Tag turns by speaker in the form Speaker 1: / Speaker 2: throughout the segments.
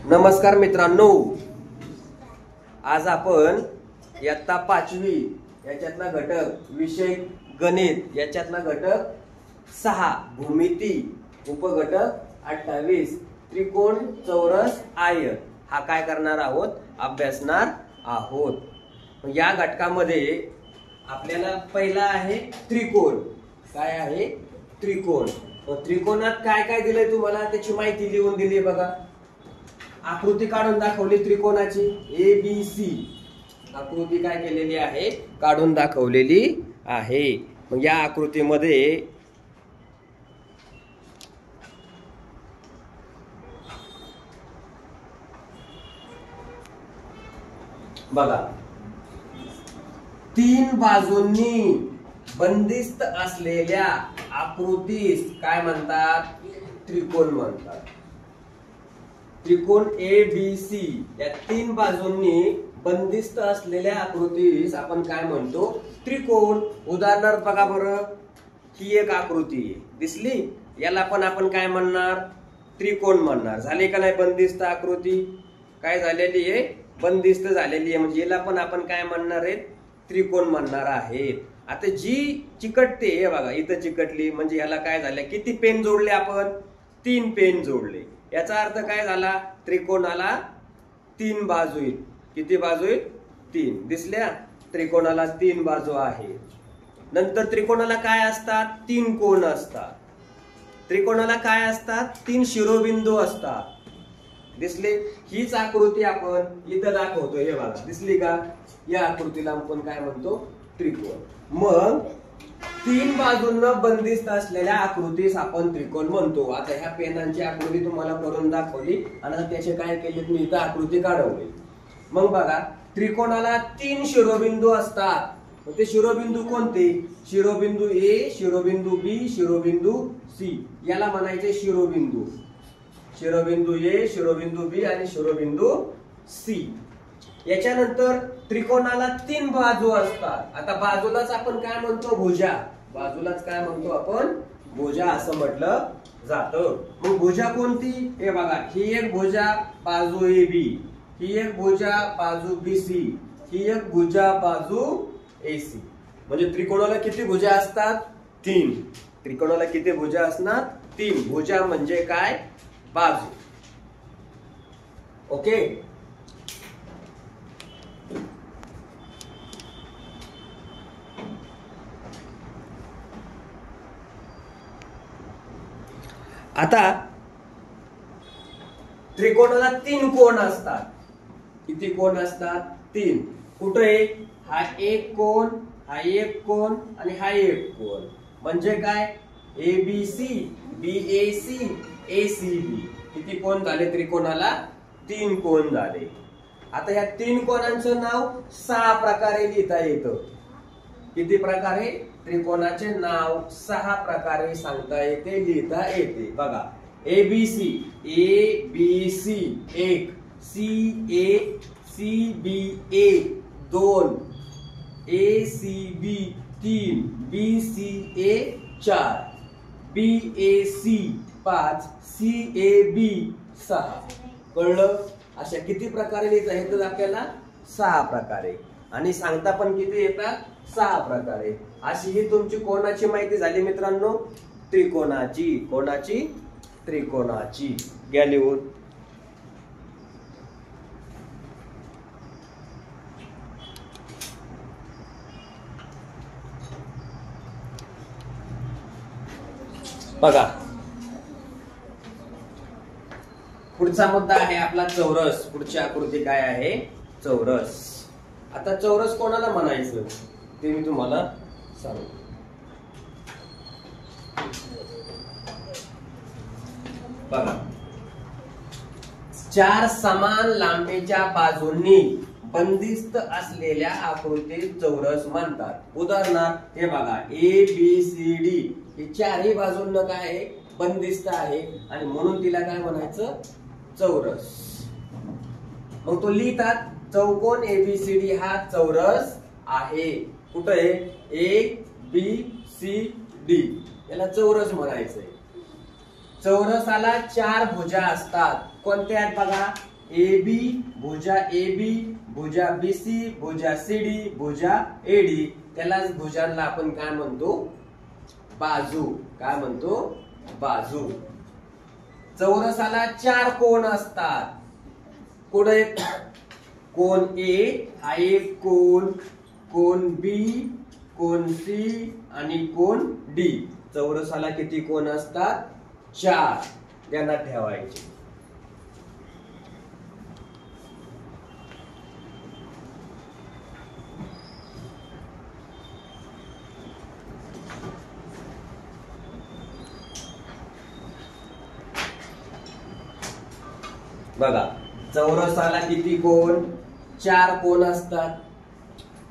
Speaker 1: नमस्कार मित्रांनो, आज आपण इयत्ता 5वी याच्यातला घटक विषय गणित याच्यातला घटक 6 भूमिती उपघटक 28 त्रिकोण चौरस आयत हा काय करणार आहोत, अभ्यासणार आहोत। या घटकामध्ये आपल्याला पहिला आहे त्रिकोण। काय आहे? त्रिकोण। त्रिकोणात काय काय दिलंय तुम्हाला त्याची माहिती लिहून दिली बघा। आकृती काढून दाखवली त्रिकोणाची ABC आकृती काय केलेली आहे, काढून दाखवलेली आहे। मग या आकृतीमध्ये बघा, 3 बाजूंनी बंदिस्त असलेल्या आकृतीस काय म्हणतात? त्रिकोण म्हणतात। त्रिकोण ABC या 3 बाजूंनी बंदिस्त असलेल्या आकृतीस आपण काय म्हणतो? त्रिकोण। उदाहरणार्थ बघा बरं, ही एक आकृती दिसली, याला पण आपण काय म्हणणार? त्रिकोण म्हणणार। झाले का नाही? बंदिस्त आकृती काय झालेली आहे? बंदिस्त झालेली आहे, म्हणजे याला पण आपण काय म्हणणार आहे? त्रिकोण म्हणणार आहे। आता जी चिकटते हे बघा, इथं चिकटली म्हणजे याला काय झालं? किती पेन जोडले आपण? 3 पेन जोडले। याचा अर्थ काय झाला? त्रिकोणाला 3 बाजू आहेत। किती बाजू आहेत? 3 दिसल्या? त्रिकोणाला 3 बाजू आहेत। नंतर त्रिकोणाला काय असतात? 3 कोन असतात। त्रिकोणाला काय असतात? 3 शिरोबिंदू असतात। दिसले? हीच आकृती आपण इथं दाखवतो, हे बघा दिसली का? या आकृतीला आपण काय म्हणतो? त्रिकोण। मग 3 बाजूंना बंदिस्त असलेल्या आकृतीस आपण त्रिकोण म्हणतो। आता ह्या पेनांची आकृती तुम्हाला करून दाखवली आणि त्याचे काय केले, मी इथं आकृती काढवली। मग बघा, त्रिकोणाला 3 शिरोबिंदू असतात। ते शिरोबिंदू कोणते? शिरोबिंदू A, शिरोबिंदू B, शिरोबिंदू C याला म्हणायचे शिरोबिंदू। शिरोबिंदू A, शिरोबिंदू B आणि शिरोबिंदू C। याच्यानंतर त्रिकोणाला 3 बाजू असतात। आता बाजूलाच आपण काय म्हणतो? भुजा। बाजूलाच काय म्हणतो आपण? भुजा असं म्हटलं जातं। मग भुजा कोणती? हे बघा, ही एक भुजा बाजू AB, ही एक भुजा बाजू BC, ही एक भुजा बाजू AC। म्हणजे त्रिकोणाला किती भुजा असतात? 3। त्रिकोणाला किती भुजा असणार? 3। भुजा म्हणजे काय? बाजू। ओके। आता त्रिकोणाला 3 कोन असतात। किती कोन असतात? 3। कुठे? हा एक कोन, हा एक कोन आणि हा एक कोन। म्हणजे काय? ABC, BAC, ACB किती कोन झाले? त्रिकोणाला 3 कोन झाले। आता या 3 कोनांचं नाव 6 प्रकारे लिहिता येतं। किती प्रकारे? त्रिकोणाचे नाव 6 प्रकारे सांगता येते, लिहिता येते। बघा, ABC ABC 1, CA CB 1, 2, ACB 3, BCA 4, BAC 5, CAB 6। कळलं? अशा किती प्रकारे लिहिता येतात आपल्याला? 6 प्रकारे। आणि सांगता पण किती येतात? 6 प्रकारे। अशी ही तुमची कोणाची माहिती झाली मित्रांनो? त्रिकोणाची। कोणाची? त्रिकोणाची। घ्या लिहून। बघा, पुढचा मुद्दा आहे आपला चौरस। पुढची आकृती काय आहे? चौरस। आता चौरस कोणाला म्हणायचं ते मी तुम्हाला सांगतो। बघा, 4 समान लांबीच्या बाजूंनी बंदिस्त असलेल्या आकृतीस चौरस म्हणतात। उदाहरणार्थ हे बघा, ABCD ही 4ही बाजूंना काय आहे? बंदिस्त आहे आणि म्हणून तिला काय म्हणायचं? चौरस। मग तो लिहितात, चौकोन ABCD हा चौरस आहे। कुठे? ABCD याला चौरस म्हणायचंय। चौरसाला 4 भुजा असतात। कोणत्या आहेत बघा? ए बी, भुजा ए बी, भुजा बी सी, भुजा सी डी, भुजा ए डी, त्यालाच भुजांना आपण काय म्हणतो? बाजू. काय म्हणतो? बाजू. चौरसाला 4 कोन असतात. कोण आहेत? कोन ए हा एक कोन, कोन बी, कोन सी आणि कोन डी. चौरसाला किती कोन असतात? 4. ध्यानात ठेवायचे. बघा, चौरसाला किती कोन? 4 कोन असतात.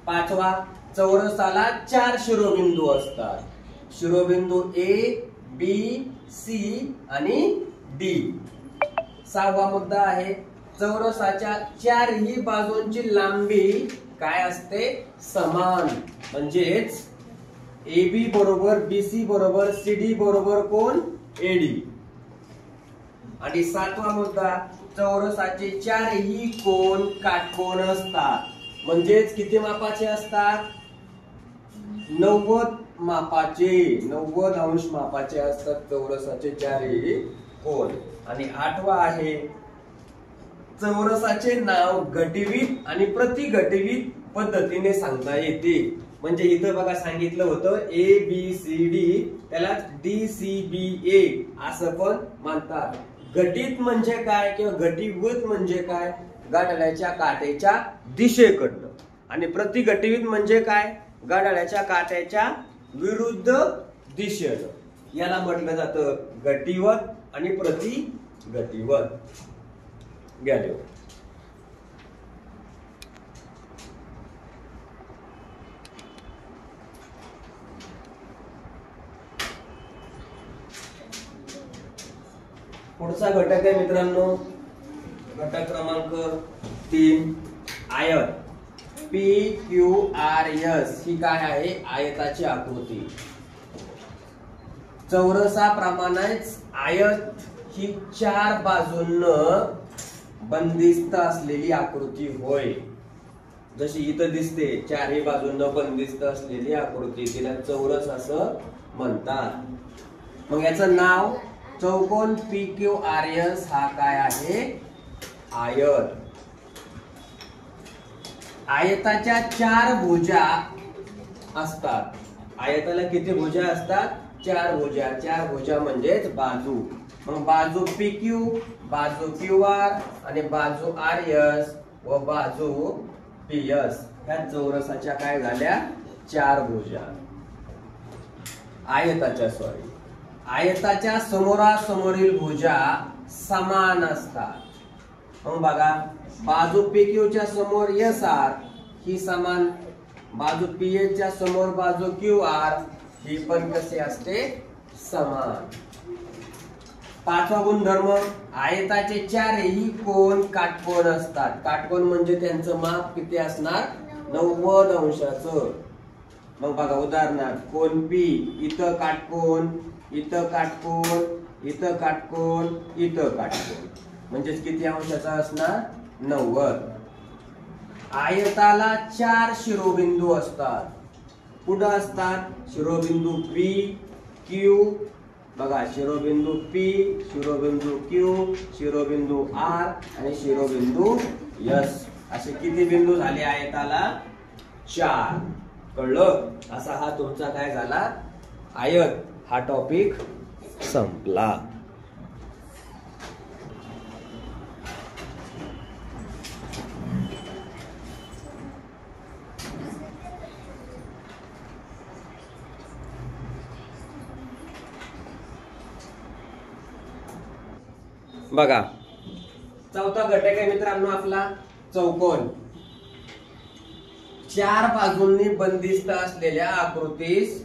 Speaker 1: 5वा, चौरसाला 4 शिरोबिंदू असतात. शिरोबिंदू ए, बी, सी आणि डी. 6वा मुद्दा आहे, चौरसाच्या 4ही बाजूंची लांबी काय असते? समान. म्हणजेच ए बी बरोबर बी सी बरोबर सी डी बरोबर कोण? A D. आणि 7वा मुद्दा, चौरसाचे 4ही कोन काटकोन असतात. म्हणजेच किती मापाचे असतात? 90 मापाचे, 90 अंश मापाचे असतात चौरसाचे 4ही कोन. आणि 8वा आहे, चौरसाचे नाव घटिवीत आणि प्रतिघटिवीत पद्धतीने सांगता येते. म्हणजे इथं बघा सांगितलं होतं ए बी सी डी, त्याला डी सी बी ए असं पण म्हणतात. घटित म्हणजे काय किंवा घटीभूत म्हणजे काय? गाठाळ्याच्या काट्याच्या दिशेकडनं. आणि प्रतिघटिवीत म्हणजे काय? गाठाळ्याच्या काट्याच्या विरुद्ध दिशेनं. याला म्हटलं जातं घटीवत आणि प्रतिघटीवत. गेलो. पुढचा घटक आहे मित्रांनो, घटक क्रमांक 3, आयत. पी क्यू आर एस ही काय आहे? आयताची आकृती. चौरसाप्रमाणेच आयत ही 4 बाजूंनं बंदिस्त असलेली आकृती होय. जशी इथं दिसते 4ही बाजूंनं बंदिस्त असलेली आकृती, तिला चौरस असं म्हणतात. मग याचं नाव चौकोन पी क्यू आर एस हा काय आहे? आयत. आयताच्या 4 भुजा असतात. आयताला किती भुजा असतात? 4 भुजा. 4 भुजा म्हणजेच बाजू. मग बाजू पी क्यू, बाजू क्यू आर आणि बाजू आर एस व बाजू पी एस ह्या चौरसाच्या काय झाल्या? 4 भुजा. आयताच्या समोरासमोरील भुजा समान असतात. मग बघा, बाजू पी क्यू च्या समोर एस आर ही समान, बाजू पी एच च्या समोर बाजू क्यू आर ही पण कशी असते? समान. 5वा गुणधर्म, आयताचे 4ही कोन काटकोन असतात. काटकोन म्हणजे त्यांचं माप किती असणार? 90 अंशाचं. मग बघा उदाहरणार्थ, कोन पी, इथं काटकोन, इथं काटकोन, इथं काटकोन, इथं काटकोन, म्हणजेच किती अंशाचा असणार? 90. आयताला 4 शिरोबिंदू असतात. कुठं असतात? शिरोबिंदू पी, क्यू, बघा शिरोबिंदू पी, शिरोबिंदू क्यू, शिरोबिंदू आर आणि शिरोबिंदू एस. असे किती बिंदू झाले आयताला? 4. कळलं? असा हा तुमचा काय झाला? आयत हा टॉपिक संपला. बघा, चौथा घटक आहे मित्रांनो आपला चौकोन. 4 बाजूंनी बंदिस्त असलेल्या आकृतीस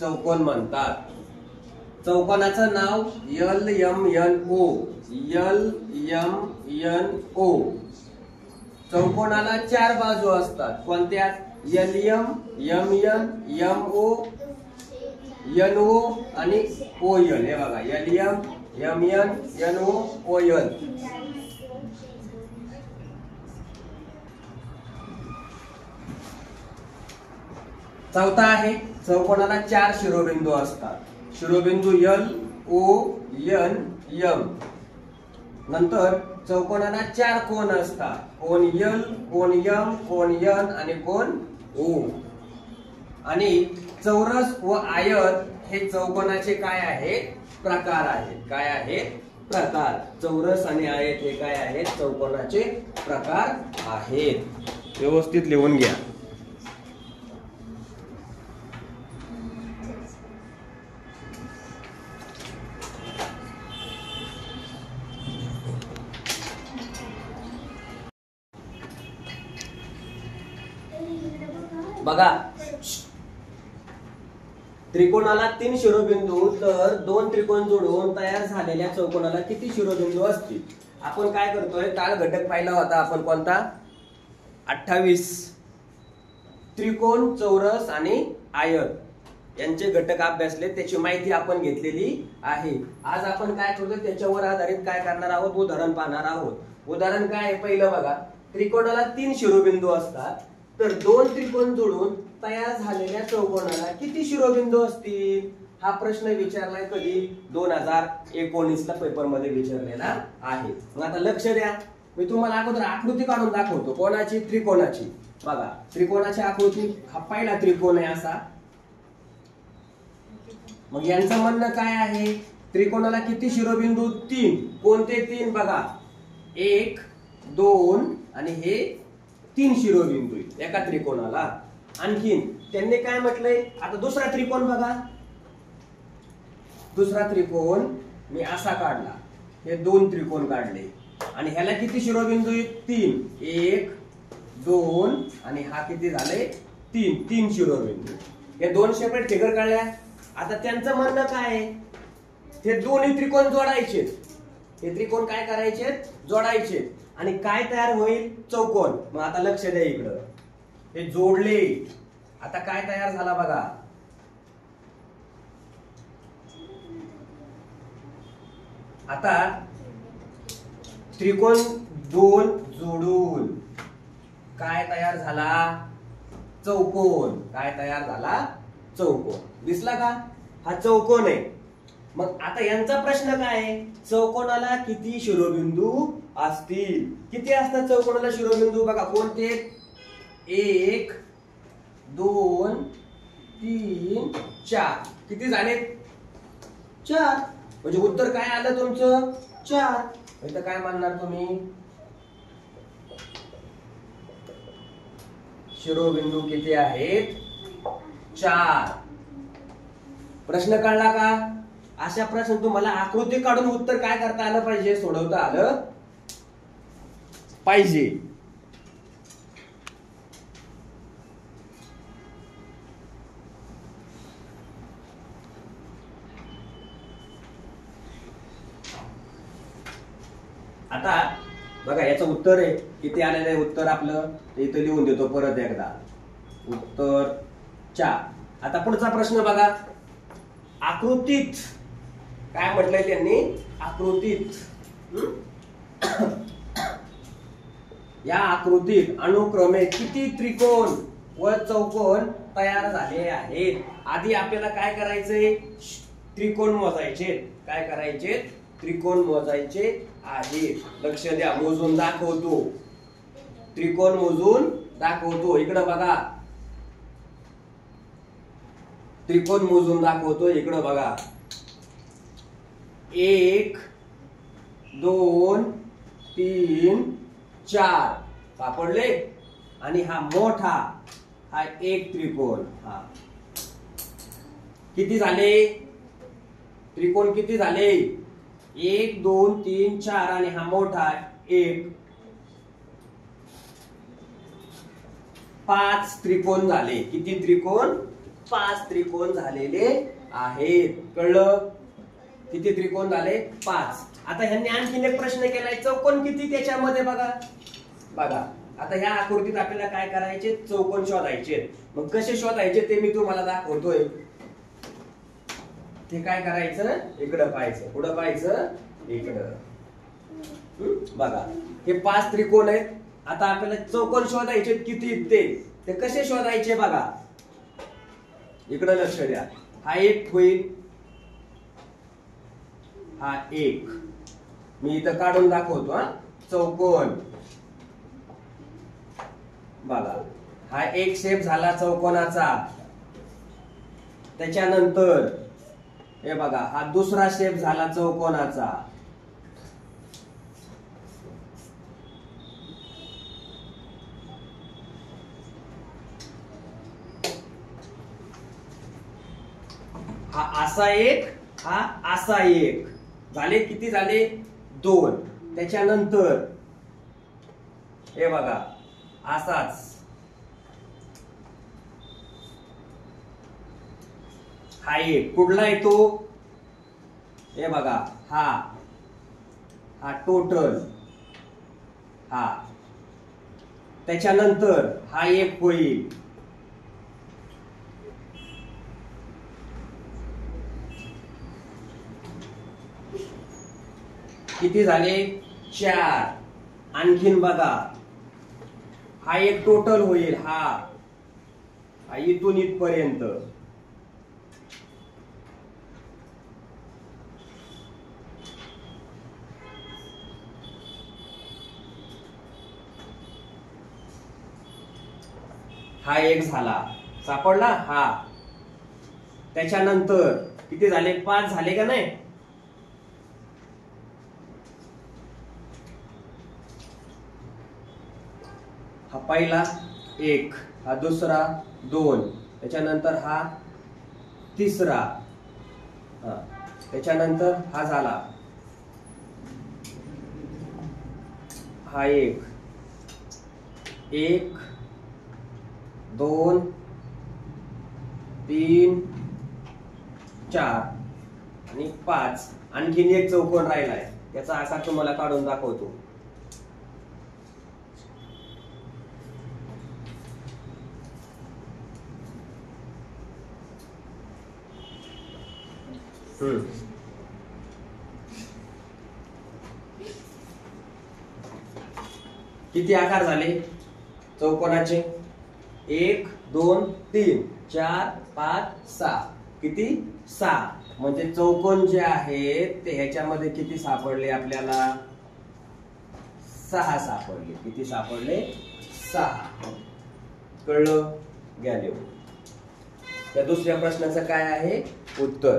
Speaker 1: चौकोन म्हणतात. चौकोनाचं नाव L M N O. L M N O. चौकोनाला 4 बाजू असतात. कोणत्या? L M, M N, M O, N O आणि ओ एल. हे बघा, L M, M N, N O, O L. चौथा आहे चौकोनाला 4 शिरोबिंदू असतात. शिरोबिंदू L O N M. नंतर चौकोनाला 4 कोन असतात. कोन L, कोन M, कोन N आणि कोन O. आणि चौरस व आयत हे चौकोनाचे काय आहेत प्रकार आहेत. काय आहेत प्रकार. चौरस आणि आयत हे काय आहेत चौकोनाचे प्रकार आहेत. व्यवस्थित लिहून घ्या. बघा त्रिकोणाला 3 शिरोबिंदू तर 2 त्रिकोण जोडून तयार झालेल्या चौकोनाला किती शिरोबिंदू असतील. आपण काय करतोय काल घटक पाहिला होता आपण कोणता 28. त्रिकोण चौरस आणि आयत यांचे घटक अभ्यासले त्याची माहिती आपण घेतलेली आहे. आज आपण काय करतोय त्याच्यावर आधारित काय करणार आहोत उदाहरण पाहणार आहोत. उदाहरण काय आहे पहिलं बघा. त्रिकोणाला 3 शिरोबिंदू असतात तर 2 त्रिकोण जोडून तयार झालेल्या चौकोनाला किती शिरोबिंदू असतील. हा प्रश्न विचारलाय कधी 2019 ला पेपर मध्ये विचारलेला आहे. मग आता लक्ष द्या. मी तुम्हाला अगोदर आकृती काढून दाखवतो. कोणाची त्रिकोणाची. बघा त्रिकोणाची आकृती. हा पहिला त्रिकोण आहे असा. मग यांचं म्हणणं काय आहे त्रिकोणाला किती शिरोबिंदू 3. कोणते 3 बघा 1 2 आणि हे 3 शिरोबिंदू एका त्रिकोणाला. आणखीन त्यांनी काय म्हटलंय आता दुसरा त्रिकोण बघा. दुसरा त्रिकोण मी असा काढला. हे 2 त्रिकोण काढले आणि ह्याला किती शिरोबिंदू आहेत 3. 1 2 आणि हा किती झाले 3 शिरोबिंदू. हे 2 सेपरेट फिगर काढल्या. आता त्यांचं म्हणणं काय आहे हे दोन्ही त्रिकोण जोडायचे. हे त्रिकोण काय करायचे जोडायचे आणि काय तयार होईल चौकोन. मग आता लक्ष द्या इकडं. हे जोडले. आता काय तयार झाला बघा. आता त्रिकोण 2 जोडून काय तयार झाला चौकोन. काय तयार झाला चौकोन. दिसला का. हा चौकोन आहे. मग आता यांचा प्रश्न काय आहे चौकोनाला किती शिरोबिंदू असतील. किती असतात चौकोनाला शिरोबिंदू बघा कोणते 1 2 3 4. किती झाले 4. म्हणजे उत्तर काय आलं तुमचं 4. इथं काय म्हणणार तुम्ही शिरोबिंदू किती आहेत 4. प्रश्न कळला का. अशा प्रश्न तुम्हाला आकृती काढून उत्तर काय करता आलं पाहिजे सोडवता आलं पाहिजे. आता बघा याचं उत्तर आहे किती आलेलं आहे उत्तर आपलं इथं लिहून देतो परत एकदा. उत्तर 4. आता पुढचा प्रश्न बघा. आकृतीत काय म्हटलंय त्यांनी आकृतीत. या आकृतीत अनुक्रमे किती त्रिकोण व चौकोन तयार झाले आहेत. आधी आपल्याला काय करायचंय त्रिकोण मोजायचे. काय करायचे त्रिकोण मोजायचे आहे. लक्ष द्या मोजून दाखवतो. त्रिकोण मोजून दाखवतो. इकडं बघा त्रिकोण मोजून दाखवतो. इकडं बघा 1 2 3 4 सापडले. आणि हा मोठा हा एक त्रिकोण. हा किती झाले त्रिकोण किती झाले 1 2 3 4 आणि हा मोठा 1. 5 त्रिकोण झाले. किती त्रिकोण 5 त्रिकोण झालेले आहेत. कळलं किती त्रिकोण झाले 5. आता ह्यांनी आणखीन एक प्रश्न केलाय चौकोन किती त्याच्यामध्ये बघा. बघा आता ह्या आकृतीत आपल्याला काय करायचे चौकोन शोधायचे. मग कसे शोधायचे ते मी तुम्हाला दाखवतोय. ते काय करायचं इकडं पाहायचं. पुढं पाहायचं इकडं. बघा हे 5 त्रिकोण आहेत. आता आपल्याला चौकोन शोधायचे किती ते कसे शोधायचे बघा. इकडे लक्ष द्या, हा एक होईल, हा एक, मी इथं काढून दाखवतो हा चौकोन. बघा हा एक शेप झाला चौकोनाचा. त्याच्यानंतर हे बघा हा दुसरा शेप झाला चौकोनाचा. हा असा एक, हा असा एक, झाले किती झाले? दोन. त्याच्यानंतर हे बघा असाच हा एक, कुठला येतो? हे बघा हा, हा टोटल हा. त्याच्यानंतर हा एक होईल, किती झाले? चार. आणखीन बघा हा एक टोटल होईल, हा इथून इथपर्यंत. हा एक झाला, सापडला हा. त्याच्यानंतर किती झाले? 5 झाले का नाही? हा पहिला एक, हा दुसरा दोन, त्याच्यानंतर हा तिसरा, त्याच्यानंतर हा झाला, हा एक, एक दोन तीन चार आणि 5. आणखीन एक चौकोन राहिलाय, याचा आकार तुम्हाला काढून दाखवतो. किती आकार झाले चौकोनाचे? 1 2 3 4 5 6. किती? 6. म्हणजे चौकोन जे आहेत ते ह्याच्यामध्ये किती सापडले आपल्याला? 6 सापडले. किती सापडले? 6. कळलं? घ्या लिहून. त्या दुसऱ्या प्रश्नाचं काय आहे उत्तर?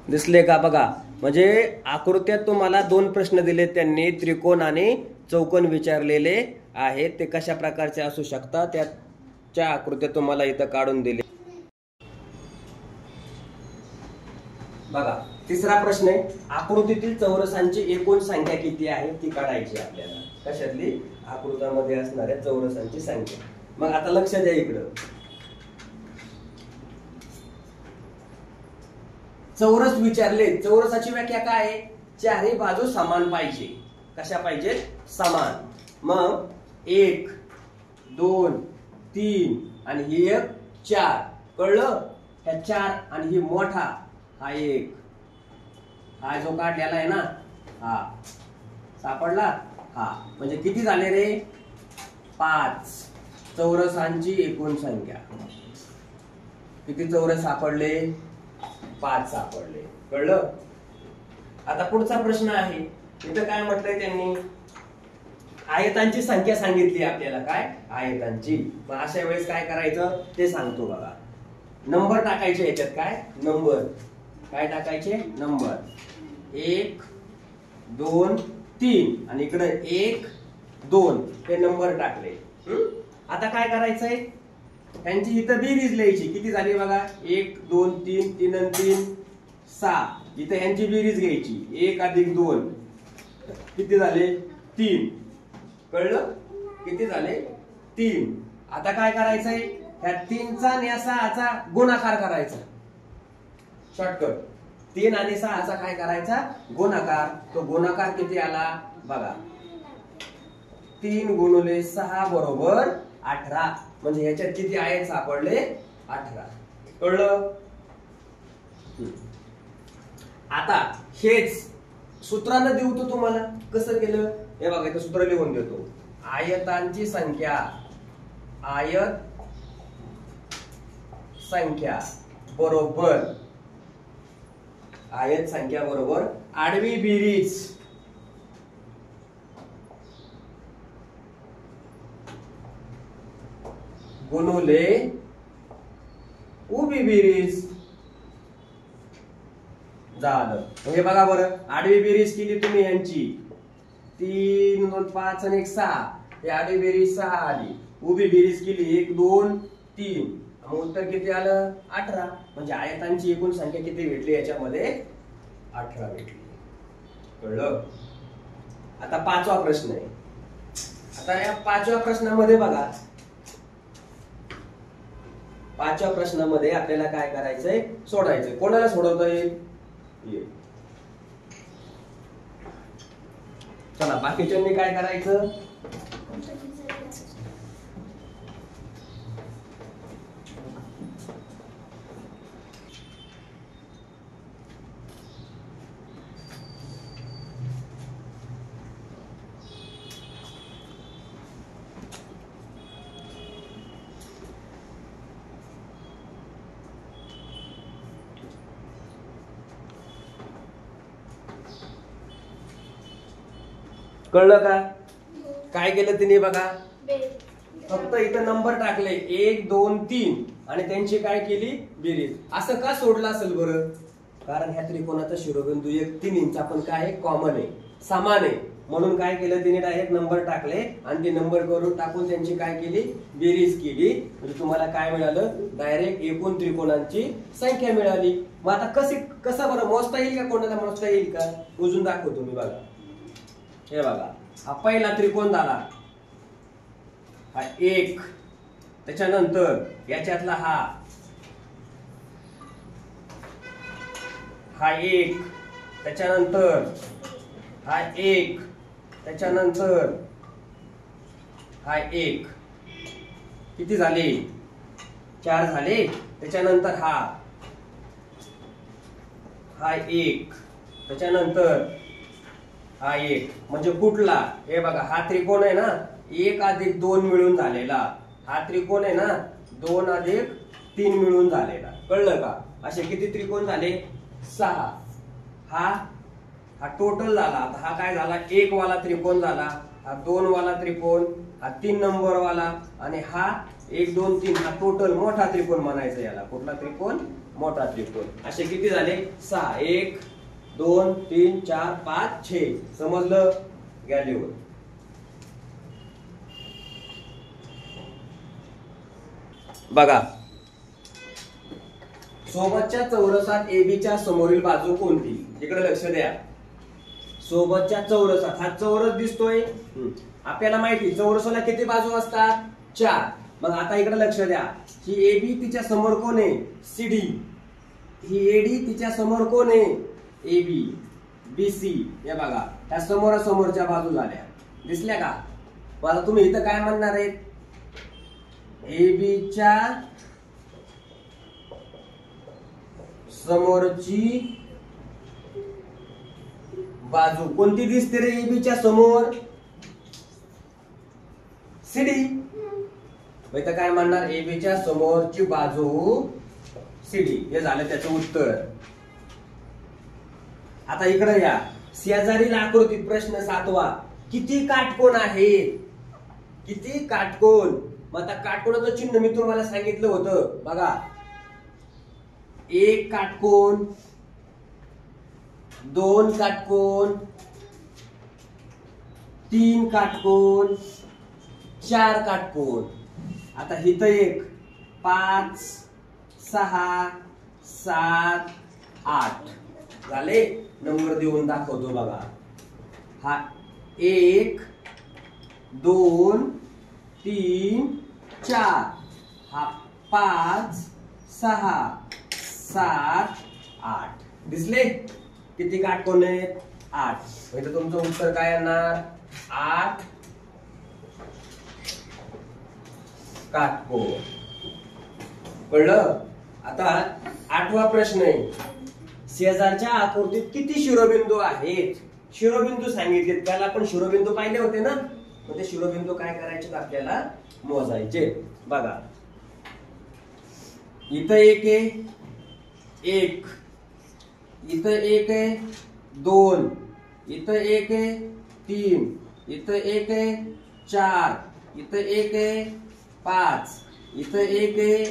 Speaker 1: दिसले का? बघा, म्हणजे आकृत्यात तुम्हाला 2 प्रश्न दिले त्यांनी, त्रिकोण आणि चौकोन विचारलेले आहेत. ते कशा प्रकारचे असू शकतात त्याच्या आकृत्या तुम्हाला इथं काढून दिले. बघा तिसरा प्रश्न आहे, आकृतीतील चौरसांची एकूण संख्या किती आहे ती काढायची आपल्याला. कशातली? आकृत्यामध्ये असणाऱ्या चौरसांची संख्या. मग आता लक्ष द्या इकडं. चौरस विचारले. चौरसाची व्याख्या काय आहे? चारही बाजू समान पाहिजे. कशा पाहिजेत? समान. मग 1 2 3 आणि ही एक 4. कळलं? ह्या 4 आणि ही मोठा हा 1, हा जो काढलेला आहे ना, हा सापडला. हा म्हणजे किती झाले रे? 5 चौरसांची एकूण संख्या. किती चौरस सापडले? 5 सापडले. कळलं? आता पुढचा प्रश्न आहे. इथं काय म्हटलंय त्यांनी? आयतांची संख्या सांगितली आपल्याला. काय? आयतांची. मग अशा वेळेस काय करायचं ते सांगतो बघा. नंबर टाकायचे याच्यात. काय? नंबर. काय टाकायचे? नंबर. 1 2 3 आणि इकडे 1 2 हे नंबर टाकले. आता काय करायचंय? त्यांची इथं बेरीज लिहायची. किती झाली बघा? 1 2 3 3 आणि 3 6. इथं यांची बेरीज घ्यायची. 1 अधिक 2 किती झाले? 3. कळलं? किती झाले? 3. आता काय करायचंय? ह्या 3चा आणि 6चा गुणाकार करायचा. शॉर्टकट. 3 आणि 6चा काय करायचा? गुणाकार. तो गुणाकार किती आला बघा? 3 गुणिले 6 बरोबर 18. म्हणजे ह्याच्यात किती आयत सापडले? 18. कळलं? आता हेच सूत्रानं देऊ तो तुम्हाला कसं केलं हे बघा, इथं सूत्र लिहून देतो. आयतांची संख्या, आयत संख्या बरोबर, आयत संख्या बरोबर आडवी बेरीज गुणुले उभी बेरीज झालं. हे बघा बरं, आडवी बेरीज केली तुम्ही यांची 3 2 5 आणि 1 6, ही आडवी बेरीज 6 आली. उभी बेरीज केली 1 2 3, मग उत्तर किती आलं? 18. म्हणजे आयतांची एकूण संख्या किती भेटली याच्यामध्ये? 18 भेटली. कळलं? आता 5वा प्रश्न आहे. आता या 5व्या प्रश्नामध्ये बघा, 5व्या प्रश्नामध्ये आपल्याला काय करायचंय? सोडायचंय. कोणाला सोडवता येईल? चला, बाकीच्यांनी काय करायचं? कळलं का? काय केलं तिने बघा, फक्त इथं नंबर टाकले 1 2 3 आणि त्यांची काय केली? बेरीज. असं का सोडलं असेल बरं? कारण ह्या त्रिकोणाचा शिरोबिंदू 1 3 इंच पण काय आहे? कॉमन आहे, समान आहे. म्हणून काय केलं तिने? डायरेक्ट नंबर टाकले आणि ते नंबर करून टाकून त्यांची काय केली? बेरीज केली. म्हणजे तुम्हाला काय मिळालं? डायरेक्ट एकूण त्रिकोणांची संख्या मिळाली. मग आता कसं बरं मोजता येईल का? कोणाला मोजता येईल का? मोजून दाखवतो मी. बघा, हे बघा, हा पहिला त्रिकोण झाला, हा 1. त्याच्यानंतर याच्यातला हा 1, त्याच्यानंतर हा 1, त्याच्यानंतर हा 1. किती झाले? 4 झाले. त्याच्यानंतर हा 1, त्याच्यानंतर हा 1. म्हणजे कुठला? हे बघा, हा त्रिकोण आहे ना, 1 अधिक 2 मिळून झालेला. हा त्रिकोण आहे ना, 2 अधिक 3 मिळून झालेला. कळलं का? असे किती त्रिकोण झाले? 6. हा टोटल झाला. आता हा काय झाला? 1 वाला त्रिकोण झाला, हा 2 वाला त्रिकोण, हा 3 नंबर वाला, आणि हा 1 2 3 हा टोटल मोठा त्रिकोण म्हणायचा याला. कुठला त्रिकोण? मोठा त्रिकोण. असे किती झाले? 6. 1 2 3 4 5 6. समजलं? गॅलीवर. बघा, सोबतच्या चौरसात एबीच्या समोरील बाजू कोणती? इकडे लक्ष द्या. सोबतच्या चौरसात हा चौरस दिसतोय, आपल्याला माहिती चौरसाला किती बाजू असतात? 4. मग आता इकडे लक्ष द्या, ही एबी तिच्या समोर कोण आहे? सीडी. ही एडी तिच्या समोर कोण आहे? एबी. बीसी. हे बघा, त्या समोरासमोरच्या बाजू झाल्या, दिसल्या का? आता तुम्ही इथं काय म्हणणार आहेत? एबीच्या समोरची बाजू कोणती दिसते रे? एबीच्या समोर सीडी. इथं काय म्हणणार? एबीच्या समोरची बाजू सीडी. हे झालं त्याचं उत्तर. आता इकडे या, शेजारील आकृतीत प्रश्न 7वा. किती काटकोन आहेत? किती काटकोन? मग आता काटकोनाचं चिन्ह मी तुम्हाला सांगितलं होतं. बघा, 1 काटकोन, 2 काटकोन, 3 काटकोन, 4 काटकोन. आता इथं 1 5 6 7 8 झाले. नंबर देऊन दाखवतो बघा. हा 1 2 3 4, हा 5 6 7 8. दिसले? किती काटकोन आहेत? 8. म्हणजे तुमचं उत्तर काय येणार? 8 काटकोर. कळलं? आता 8वा प्रश्न आहे, शेजारच्या आकृतीत किती शिरोबिंदू आहेत? शिरोबिंदू सांगितले, त्याला आपण शिरोबिंदू पाहिले होते ना, मग ते शिरोबिंदू काय करायचे आपल्याला मोजायचे. बघा इथं एक आहे, एक इथं एक आहे, 2 इथं एक आहे, 3 इथं एक आहे, 4 इथं एक आहे, 5 इथं एक आहे,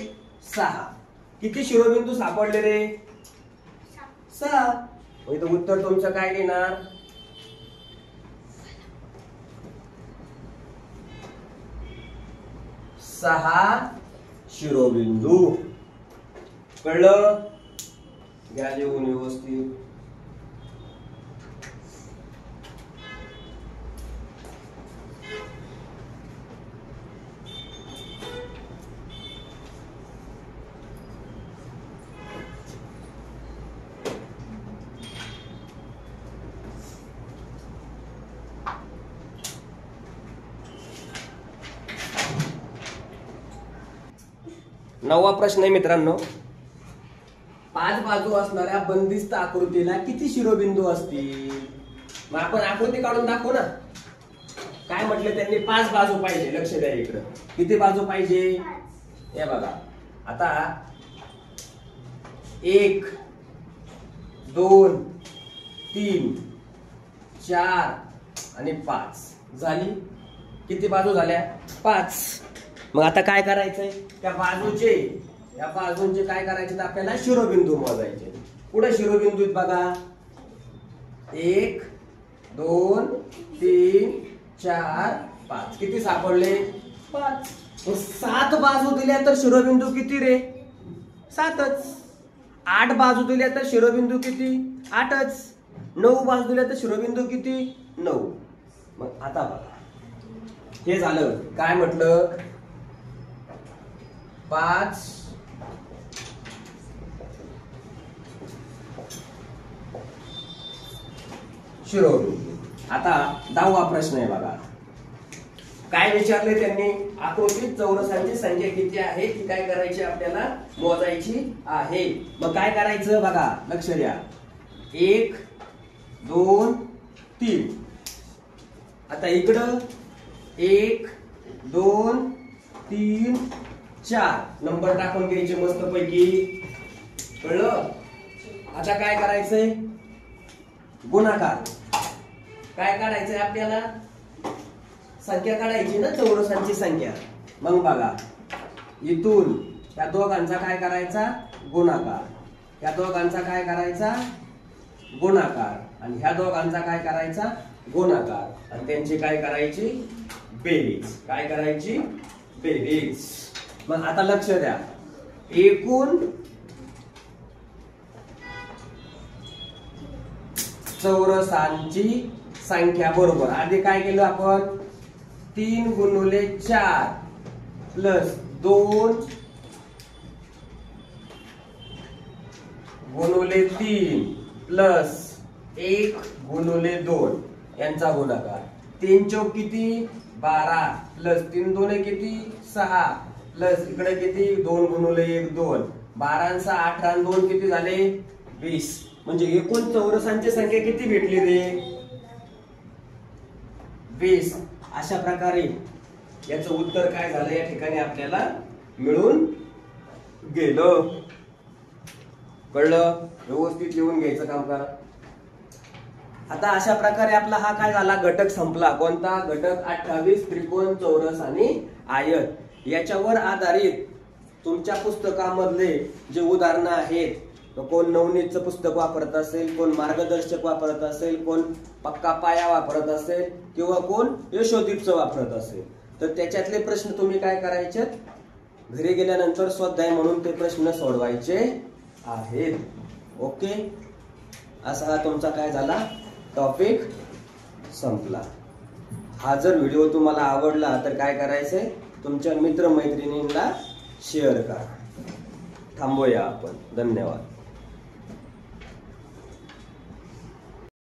Speaker 1: 6. किती शिरोबिंदू सापडले रे? 6. इथं उत्तर तुमचं काय देणार? 6 शिरोबिंदू. कळलं? घ्या लिहून व्यवस्थित. नववा प्रश्न आहे मित्रांनो, 5 बाजू असणाऱ्या बंदिस्त आकृतीला किती शिरोबिंदू असतील? मग आपण आकृती काढून दाखवू ना. काय म्हटलं त्यांनी? 5 बाजू पाहिजे. लक्ष द्या इकडं. किती बाजू पाहिजे? हे बघा आता 1 2 3 4 आणि 5 झाली. किती बाजू झाल्या? 5. मग आता काय करायचंय? त्या बाजूंचे काय करायचे? आपल्याला शिरोबिंदू मोजायचे. पुढे शिरोबिंदू बघा 1 2 3 4 5. किती सापडले? 5. 7 बाजू दिल्या तर शिरोबिंदू किती रे? 7च. 8 बाजू दिल्या तर शिरोबिंदू किती? 8च. 9 बाजू दिल्या तर शिरोबिंदू किती? 9. मग आता बघा हे झालं. काय म्हटलं? 5 शिरोबिंदू. आता 10वा प्रश्न आहे बघा. काय विचारले त्यांनी? आकृतीत चौरसांची संख्या किती आहे ती काय करायची? आपल्याला मोजायची आहे. मग काय करायचं बघा, लक्ष द्या. 1 2 3. आता इकडं 1 2 3 4 नंबर टाकून घ्यायचे मस्त पैकी. कळलं? आता काय करायचंय? गुणाकार. काय काढायचंय आपल्याला? संख्या काढायची ना, चौरसांची संख्या. मग बघा इथून या दोघांचा काय करायचा? गुणाकार. या दोघांचा काय करायचा? गुणाकार. आणि ह्या दोघांचा काय करायचा? गुणाकार. आणि त्यांची काय करायची? बेरीज. काय करायची? बेरीज. मग आता लक्ष द्या. एकूण चौरसांची संख्या बरोबर आधी काय केलं आपण? 3 गुणिले 4 प्लस 2 गुणिले 3 प्लस 1 गुणिले 2 यांचा गुणाकार. 3 चौक किती? 12 प्लस 3 दोन किती? 6 प्लस इकडे किती? 2 गुणिले 1 2. 12 आणि 6 18 आणि 2 किती झाले? 20. म्हणजे एकूण चौरसांची संख्या किती भेटली रे? 20. अशा प्रकारे याचं उत्तर काय झालं या ठिकाणी आपल्याला मिळून गेलं. कळलं? व्यवस्थित लिहून घ्यायचं काम करा. आता अशा प्रकारे आपला हा काय झाला? घटक संपला. कोणता घटक? 28 त्रिकोण, चौरस आणि आयत. याच्यावर आधारित तुमच्या पुस्तकामधले जे उदाहरणं आहेत, कोण नवनीतचं पुस्तक वापरत असेल, कोण मार्गदर्शक वापरत असेल, कोण पक्का पाया वापरत असेल, किंवा कोण यशोदीपचं वापरत असेल, तर त्याच्यातले प्रश्न तुम्ही काय करायचे? घरी गेल्यानंतर स्वाध्याय म्हणून ते प्रश्न सोडवायचे आहेत. ओके. असा हा तुमचा काय झाला? टॉपिक संपला. हा जर व्हिडिओ तुम्हाला आवडला तर काय करायचंय? तुमच्या मित्रमैत्रिणींना शेअर करा. थांबूया आपण. धन्यवाद.